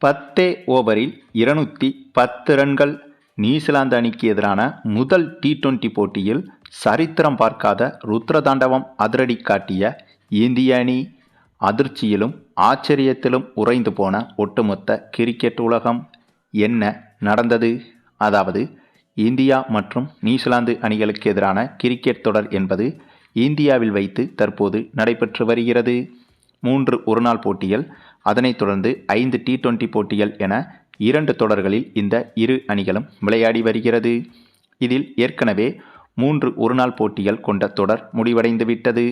10 ஓவரில் 210 ரன்கள். நியூசிலாந்து அணிக்கு எதிரான முதல் T20 போட்டியில் சரித்திரம் பார்க்காத ருத்ரதாண்டவம் அதிரடி காட்டிய இந்திய அணி. அதிர்ச்சியிலும் ஆச்சரியத்திலும் உறைந்து போன ஒட்டுமொத்த கிரிக்கெட் உலகம். என்ன நடந்தது? அதாவது இந்தியா மற்றும் நியூசிலாந்து அணிகளுக்கு எதிரான கிரிக்கெட் தொடர் என்பது இந்தியாவில் வைத்து தற்போது நடைபெற்று வருகிறது. 3 ஒருநாள் போட்டிகள், அதனைத் தொடர்ந்து 5 T20 போட்டிகள் என 2 தொடர்களில் இந்த இரு அணிகளும் விளையாடி வருகிறது. இதில் ஏற்கனவே 3 ஒருநாள் போட்டிகள் கொண்ட தொடர் முடிவடைந்துவிட்டது.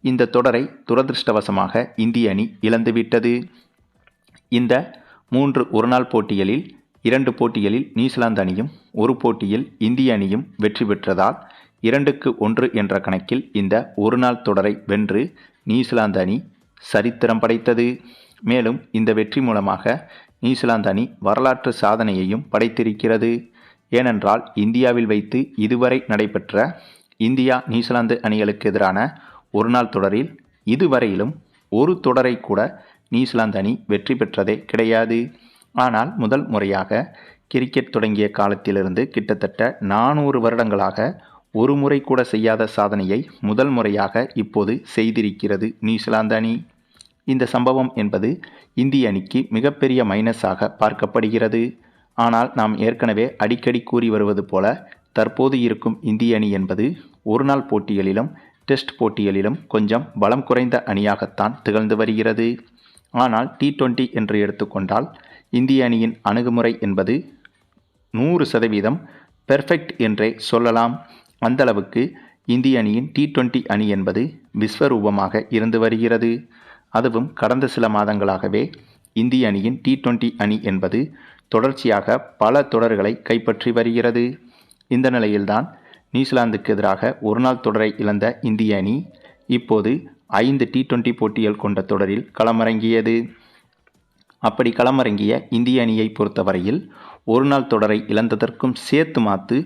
இந்த தொடரை துரதிருஷ்டவசமாக இந்திய அணி இழந்துவிட்டது. இந்த 3 ஒருநாள் போட்டிகளில் 2 போட்டிகளில் நியூசிலாந்து அணியும் 1 போட்டியில் இந்திய அணியும் வெற்றி பெற்றதால் 2-1 என்ற கணக்கில் இந்த ஒருநாள் தொடரை வென்று நியூசிலாந்து அணி சரித்திரம் படைத்தது. மேலும் இந்த வெற்றி மூலமாக நியூசிலாந்து அணி வரலாற்று சாதனையையும் படைத்திருக்கிறது. ஏனென்றால் இந்தியாவில் வைத்து இதுவரை நடைபெற்ற இந்தியா நியூசிலாந்து அணிகளுக்கு எதிரான ஒருநாள் தொடரில் இதுவரையிலும் ஒரு தொடரை கூட நியூசிலாந்து அணி வெற்றி பெற்றதே கிடையாது. ஆனால் முதல் முறையாக கிரிக்கெட் தொடங்கிய காலத்திலிருந்து கிட்டத்தட்ட 400 வருடங்களாக ஒரு முறை கூட செய்யாத சாதனையை முதல் முறையாக இப்போது செய்திருக்கிறது நியூசிலாந்து அணி. இந்த சம்பவம் என்பது இந்திய அணிக்கு மிகப்பெரிய மைனஸாக பார்க்கப்படுகிறது. ஆனால் நாம் ஏற்கனவே அடிக்கடி கூறி வருவது போல தற்போது இருக்கும் இந்திய அணி என்பது ஒருநாள் போட்டிகளிலும் டெஸ்ட் போட்டிகளிலும் கொஞ்சம் பலம் குறைந்த அணியாகத்தான் திகழ்ந்து வருகிறது. ஆனால் T20 என்று எடுத்துக்கொண்டால் இந்திய அணியின் அணுகுமுறை என்பது 100% பெர்ஃபெக்ட் என்றே சொல்லலாம். அந்தளவுக்கு இந்திய அணியின் T20 அணி என்பது விஸ்வரூபமாக இருந்து வருகிறது. அதுவும் கடந்த சில மாதங்களாகவே இந்திய அணியின் T20 அணி என்பது தொடர்ச்சியாக பல தொடர்களை கைப்பற்றி வருகிறது. இந்த நிலையில்தான் நியூசிலாந்துக்கு எதிராக ஒருநாள் தொடரை இழந்த இந்திய அணி இப்போது 5 T20 போட்டிகள் கொண்ட தொடரில் களமிறங்கியது. அப்படி களமிறங்கிய இந்திய அணியை பொறுத்தவரையில் ஒருநாள் தொடரை இழந்ததற்கும் சேர்த்து மாத்து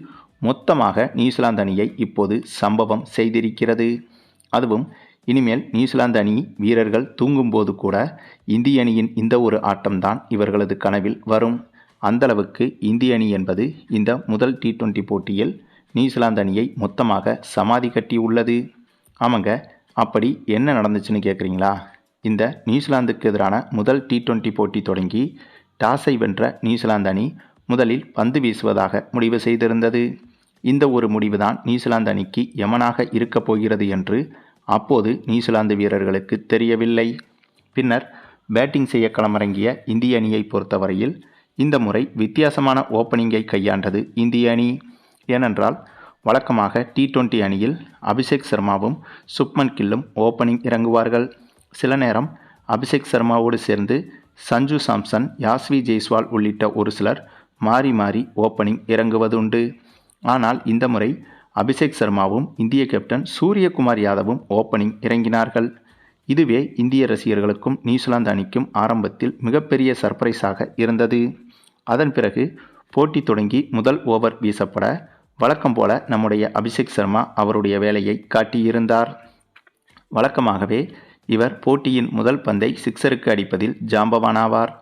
மொத்தமாக நியூசிலாந்து அணியை இப்போது சம்பவம் செய்திருக்கிறது. அதுவும் இனிமேல் நியூசிலாந்து அணி வீரர்கள் தூங்கும்போது கூட இந்திய அணியின் இந்த ஒரு ஆட்டம்தான் இவர்களது கனவில் வரும். அந்தளவுக்கு இந்திய அணி என்பது இந்த முதல் T20 போட்டியில் நியூசிலாந்து அணியை மொத்தமாக சமாதி கட்டி உள்ளது. ஆமாங்க, அப்படி என்ன நடந்துச்சுன்னு கேட்குறீங்களா? இந்த நியூசிலாந்துக்கு எதிரான முதல் T20 போட்டி தொடங்கி டாஸை வென்ற நியூசிலாந்து அணி முதலில் பந்து வீசுவதாக முடிவு செய்திருந்தது. இந்த ஒரு முடிவுதான் நியூசிலாந்து அணிக்கு யமனாக இருக்கப் போகிறது என்று அப்போது நியூசிலாந்து வீரர்களுக்கு தெரியவில்லை. பின்னர் பேட்டிங் செய்ய களமிறங்கிய இந்திய அணியை பொறுத்தவரையில் இந்த முறை வித்தியாசமான ஓப்பனிங்கை கையாண்டது இந்திய அணி. ஏனென்றால் வழக்கமாக T20 அணியில் அபிஷேக் சர்மாவும் சுப்மன் கில்லும் ஓப்பனிங் இறங்குவார்கள். சில நேரம் அபிஷேக் சர்மாவோடு சேர்ந்து சஞ்சு சாம்சன், யாஸ்வி ஜெய்ஸ்வால் உள்ளிட்ட ஒரு சிலர் மாறி மாறி ஓப்பனிங் இறங்குவதுண்டு. ஆனால் இந்த முறை அபிஷேக் சர்மாவும் இந்திய கேப்டன் சூரியகுமார் யாதவும் ஓப்பனிங் இறங்கினார்கள். இதுவே இந்திய ரசிகர்களுக்கும் நியூசிலாந்து அணிக்கும் ஆரம்பத்தில் மிகப்பெரிய சர்ப்ரைஸாக இருந்தது. அதன் பிறகு போட்டி தொடங்கி முதல் ஓவர் வீசப்பட வழக்கம் போல நம்முடைய அபிஷேக் சர்மா அவருடைய வேலையை காட்டியிருந்தார். வழக்கமாகவே இவர் போட்டியின் முதல் பந்தை சிக்ஸருக்கு அடிப்பதில் ஜாம்பவானாவார்.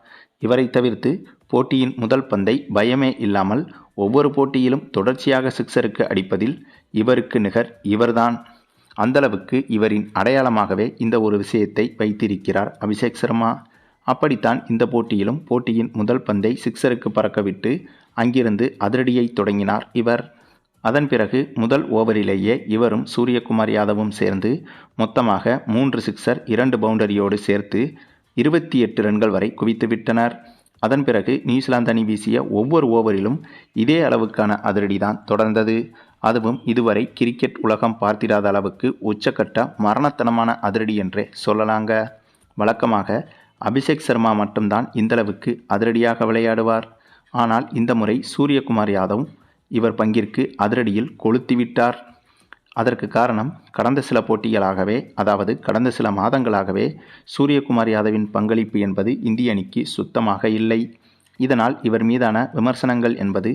இவரை தவிர்த்து போட்டியின் முதல் பந்தை பயமே இல்லாமல் ஒவ்வொரு போட்டியிலும் தொடர்ச்சியாக சிக்ஸருக்கு அடிப்பதில் இவருக்கு நிகர் இவர்தான். அந்தளவுக்கு இவரின் அடையாளமாகவே இந்த ஒரு விஷயத்தை வைத்திருக்கிறார் அபிஷேக் சர்மா. அப்படித்தான் இந்த போட்டியிலும் போட்டியின் முதல் பந்தை சிக்ஸருக்கு பறக்கவிட்டு அங்கிருந்து அதிரடியை தொடங்கினார் இவர். அதன் பிறகு முதல் ஓவரிலேயே இவரும் சூரியகுமார் யாதவும் சேர்ந்து மொத்தமாக 3 சிக்ஸர் 2 பவுண்டரியோடு சேர்த்து 28 ரன்கள் வரை குவித்துவிட்டனர். அதன் பிறகு நியூசிலாந்து அணி வீசிய ஒவ்வொரு ஓவரிலும் இதே அளவுக்கான அதிரடிதான் தொடர்ந்தது. அதுவும் இதுவரை கிரிக்கெட் உலகம் பார்த்திடாத அளவுக்கு உச்சக்கட்ட மரணத்தனமான அதிரடி என்றே சொல்லலாங்க. வழக்கமாக அபிஷேக் சர்மா மட்டும்தான் இந்தளவுக்கு அதிரடியாக விளையாடுவார். ஆனால் இந்த முறை சூரியகுமார் யாதவ் இவர் பங்கிற்கு அதிரடியில் கொளுத்திவிட்டார். அதற்கு காரணம் கடந்த சில போட்டிகளாகவே, அதாவது கடந்த சில மாதங்களாகவே சூரியகுமார் யாதவின் பங்களிப்பு என்பது இந்திய அணிக்கு சுத்தமாக இல்லை. இதனால் இவர் மீதான விமர்சனங்கள் என்பது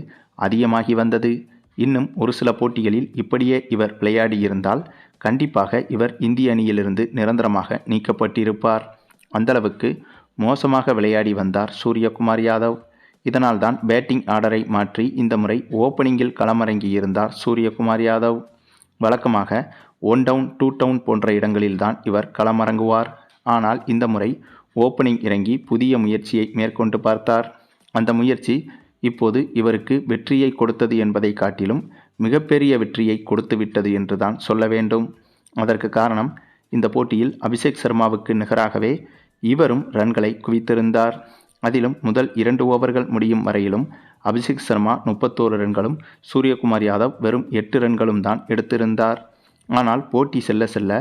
அதிகமாகி வந்தது. இன்னும் ஒரு சில போட்டிகளில் இப்படியே இவர் விளையாடியிருந்தால் கண்டிப்பாக இவர் இந்திய அணியிலிருந்து நிரந்தரமாக நீக்கப்பட்டிருப்பார். அந்தளவுக்கு மோசமாக விளையாடி வந்தார் சூரியகுமார் யாதவ். இதனால்தான் பேட்டிங் ஆர்டரை மாற்றி இந்த முறை ஓப்பனிங்கில் களமிறங்கியிருந்தார் சூரியகுமார் யாதவ். வழக்கமாக 1 டவுன் 2 டவுன் போன்ற இடங்களில்தான் இவர் களமிறங்குவார். ஆனால் இந்த முறை ஓப்பனிங் இறங்கி புதிய முயற்சியை மேற்கொண்டு பார்த்தார். அந்த முயற்சி இப்போது இவருக்கு வெற்றியை கொடுத்தது என்பதை காட்டிலும் மிகப்பெரிய வெற்றியை கொடுத்துவிட்டது என்றுதான் சொல்ல வேண்டும். அதற்கு காரணம், இந்த போட்டியில் அபிஷேக் சர்மாவுக்கு நிகராகவே இவரும் ரன்களை குவித்திருந்தார். அதிலும் முதல் 2 ஓவர்கள் முடியும் வரையிலும் அபிஷேக் சர்மா 31 ரன்களும் சூரியகுமார் யாதவ் வெறும் 8 ரன்களும் தான் எடுத்திருந்தார். ஆனால் போட்டி செல்ல செல்ல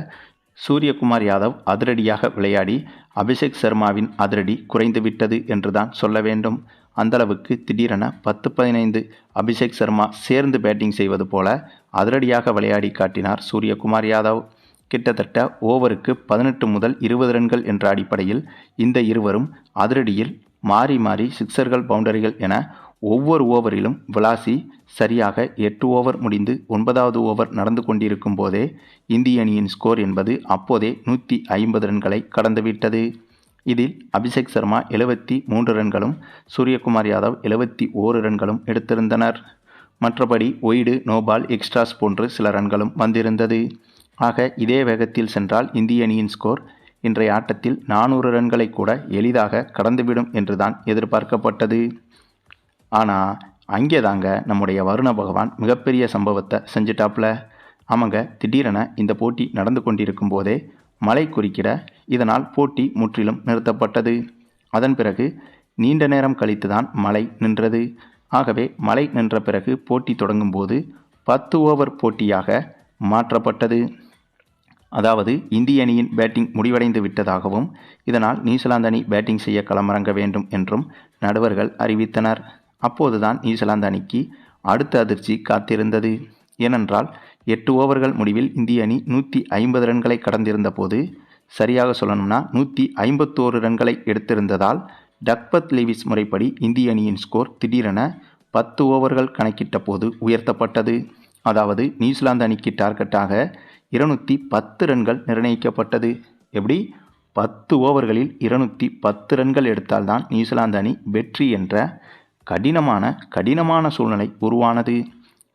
சூரியகுமார் யாதவ் அதிரடியாக விளையாடி அபிஷேக் சர்மாவின் அதிரடி குறைந்துவிட்டது என்றுதான் சொல்ல வேண்டும். அந்தளவுக்கு திடீரென 10-15 அபிஷேக் சர்மா சேர்ந்து பேட்டிங் செய்வது போல அதிரடியாக விளையாடி காட்டினார் சூரியகுமார் யாதவ். கிட்டத்தட்ட ஓவருக்கு 18 முதல் 20 ரன்கள் என்ற அடிப்படையில் இந்த இருவரும் அதிரடியில் மாறி மாறி சிக்சர்கள் பவுண்டரிகள் என ஒவ்வொரு ஓவரிலும் விளாசி சரியாக 8 ஓவர் முடிந்து 9வது ஓவர் நடந்து கொண்டிருக்கும் போதே இந்திய அணியின் ஸ்கோர் என்பது அப்போதே 150 ரன்களை கடந்துவிட்டது. இதில் அபிஷேக் சர்மா 73 ரன்களும் சூரியகுமார் யாதவ் 71 ரன்களும் எடுத்திருந்தனர். மற்றபடி ஒய்டு, நோபால், எக்ஸ்ட்ராஸ் போன்று சில ரன்களும் வந்திருந்தது. ஆக இதே வேகத்தில் சென்றால் இந்திய அணியின் ஸ்கோர் இன்றைய ஆட்டத்தில் 400 ரன்களை கூட எளிதாக கடந்துவிடும் என்றுதான் எதிர்பார்க்கப்பட்டது. ஆனால் அங்கே தாங்க நம்முடைய வருண பகவான் மிகப்பெரிய சம்பவத்தை செஞ்சிட்டாப்ல. ஆமாங்க, திடீரென இந்த போட்டி நடந்து கொண்டிருக்கும் போதே மழை குறுக்கிட இதனால் போட்டி முற்றிலும் நிறுத்தப்பட்டது. அதன் பிறகு நீண்ட நேரம் கழித்து தான் மழை நின்றது. ஆகவே மழை நின்ற பிறகு போட்டி தொடங்கும் போது 10 ஓவர் போட்டியாக மாற்றப்பட்டது. அதாவது இந்திய அணியின் பேட்டிங் முடிவடைந்து விட்டதாகவும் இதனால் நியூசிலாந்து அணி பேட்டிங் செய்ய களமிறங்க வேண்டும் என்றும் நடுவர்கள் அறிவித்தனர். அப்போதுதான் நியூசிலாந்து அணிக்கு அடுத்த அதிர்ச்சி காத்திருந்தது. ஏனென்றால் 8 ஓவர்கள் முடிவில் இந்திய அணி 150 ரன்களை கடந்திருந்த போது, சரியாக சொல்லணும்னா 151 ரன்களை எடுத்திருந்ததால் டக்வர்த் லூயிஸ் முறைப்படி இந்திய அணியின் ஸ்கோர் திடீரென 10 ஓவர்கள் கணக்கிட்ட போது உயர்த்தப்பட்டது. அதாவது நியூசிலாந்து அணிக்கு டார்கெட்டாக 210 ரன்கள் நிர்ணயிக்கப்பட்டது. எப்படி? 10 ஓவர்களில் 210 ரன்கள் எடுத்தால்தான் நியூசிலாந்து அணி வெற்றி என்ற கடினமான சூழ்நிலை உருவானது.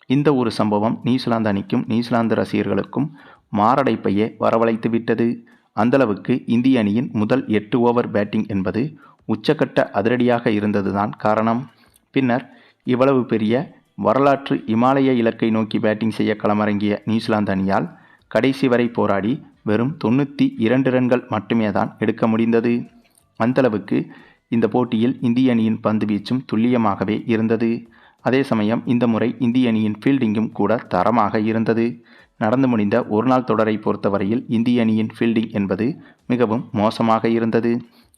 இந்த ஒரு சம்பவம் நியூசிலாந்து அணிக்கும் நியூசிலாந்து ரசிகர்களுக்கும் மாரடைப்பையே வரவழைத்து விட்டது. அந்தளவுக்கு இந்திய அணியின் முதல் 8 ஓவர் பேட்டிங் என்பது உச்சக்கட்ட அதிரடியாக இருந்ததுதான் காரணம். பின்னர் இவ்வளவு பெரிய வரலாற்று இமாலய இலக்கை நோக்கி பேட்டிங் செய்ய களமிறங்கிய நியூசிலாந்து அணியால் கடைசி வரை போராடி வெறும் 92 ரன்கள் மட்டுமே தான் எடுக்க முடிந்தது. அந்தளவுக்கு இந்த போட்டியில் இந்திய அணியின் பந்து வீச்சும் துல்லியமாகவே இருந்தது. அதே சமயம் இந்த முறை இந்திய அணியின் ஃபீல்டிங்கும் கூட தரமாக இருந்தது. நடந்து முடிந்த ஒருநாள் தொடரை பொறுத்தவரையில் இந்திய அணியின் ஃபீல்டிங் என்பது மிகவும் மோசமாக இருந்தது.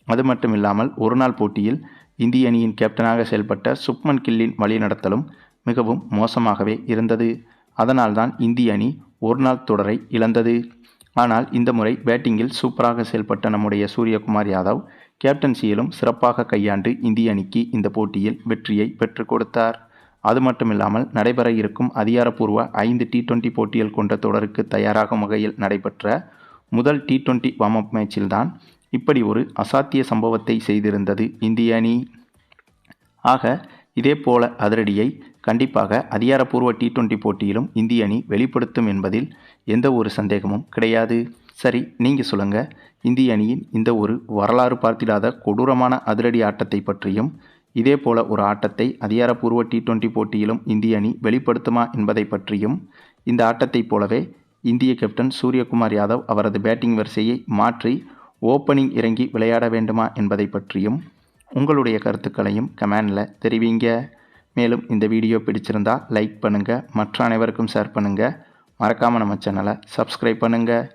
அது மட்டுமில்லாமல் ஒருநாள் போட்டியில் இந்திய அணியின் கேப்டனாக செயல்பட்ட சுப்மன் கில்லின் வழிநடத்தலும் மிகவும் மோசமாகவே இருந்தது. அதனால்தான் இந்திய அணி ஒருநாள் தொடரை இழந்தது. ஆனால் இந்த முறை பேட்டிங்கில் சூப்பராக செயல்பட்ட நம்முடைய சூரியகுமார் யாதவ் கேப்டன்சியிலும் சிறப்பாக கையாண்டு இந்திய அணிக்கு இந்த போட்டியில் வெற்றியை பெற்றுக் கொடுத்தார். அது மட்டுமில்லாமல் நடைபெற இருக்கும் அதிகாரப்பூர்வ 5 T20 போட்டிகள் கொண்ட தொடருக்கு தயாராகும் வகையில் நடைபெற்ற முதல் T20 வார்ம் அப் மேட்சில்தான் இப்படி ஒரு அசாத்திய சம்பவத்தை செய்திருந்தது இந்திய அணி. ஆக இதே போல அதிரடியை கண்டிப்பாக அதிகாரப்பூர்வ T20 போட்டியிலும் இந்திய அணி வெளிப்படுத்தும் என்பதில் எந்த ஒரு சந்தேகமும் கிடையாது. சரி, நீங்கள் சொல்லுங்கள், இந்திய அணியின் இந்த ஒரு வரலாறு பார்த்திடாத கொடூரமான அதிரடி ஆட்டத்தை பற்றியும் இதே போல ஒரு ஆட்டத்தை அதிகாரப்பூர்வ T20 போட்டியிலும் இந்திய அணி வெளிப்படுத்துமா என்பதை பற்றியும், இந்த ஆட்டத்தைப் போலவே இந்திய கேப்டன் சூரியகுமார் யாதவ் அவரது பேட்டிங் வரிசையை மாற்றி ஓப்பனிங் இறங்கி விளையாட வேண்டுமா என்பதை பற்றியும் உங்களுடைய கருத்துக்களையும் கமெண்டில் தெரிவிங்க. மேலும் இந்த வீடியோ பிடிச்சிருந்தால் லைக் பண்ணுங்கள், மற்ற அனைவருக்கும் ஷேர் பண்ணுங்கள், மறக்காமல் நம்ம சேனலை சப்ஸ்கிரைப் பண்ணுங்கள்.